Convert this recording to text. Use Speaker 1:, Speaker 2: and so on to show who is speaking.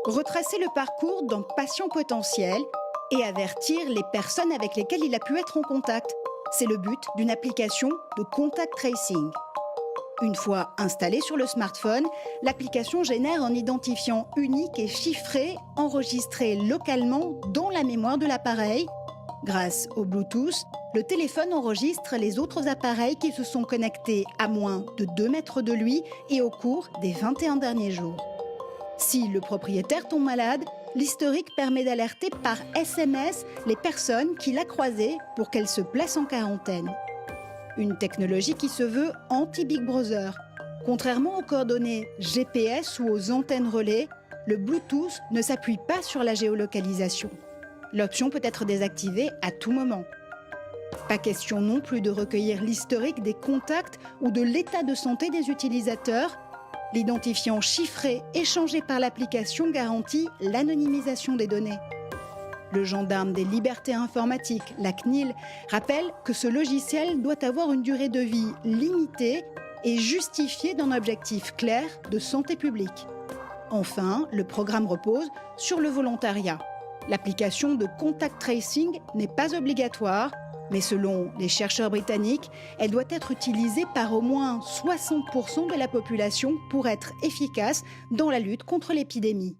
Speaker 1: retracer le parcours d'un patient potentiel et avertir les personnes avec lesquelles il a pu être en contact. C'est le but d'une application de contact tracing. Une fois installée sur le smartphone, l'application génère un identifiant unique et chiffré enregistré localement dans la mémoire de l'appareil. Grâce au Bluetooth, le téléphone enregistre les autres appareils qui se sont connectés à moins de 2 mètres de lui et au cours des 21 derniers jours. Si le propriétaire tombe malade, l'historique permet d'alerter par SMS les personnes qu'il a croisées pour qu'elles se placent en quarantaine. Une technologie qui se veut anti-Big Brother. Contrairement aux coordonnées GPS ou aux antennes relais, le Bluetooth ne s'appuie pas sur la géolocalisation. L'option peut être désactivée à tout moment. Pas question non plus de recueillir l'historique des contacts ou de l'état de santé des utilisateurs. L'identifiant chiffré échangé par l'application garantit l'anonymisation des données. Le gendarme des libertés informatiques, la CNIL, rappelle que ce logiciel doit avoir une durée de vie limitée et justifiée d'un objectif clair de santé publique. Enfin, le programme repose sur le volontariat. L'application de contact tracing n'est pas obligatoire, mais selon les chercheurs britanniques, elle doit être utilisée par au moins 60% de la population pour être efficace dans la lutte contre l'épidémie.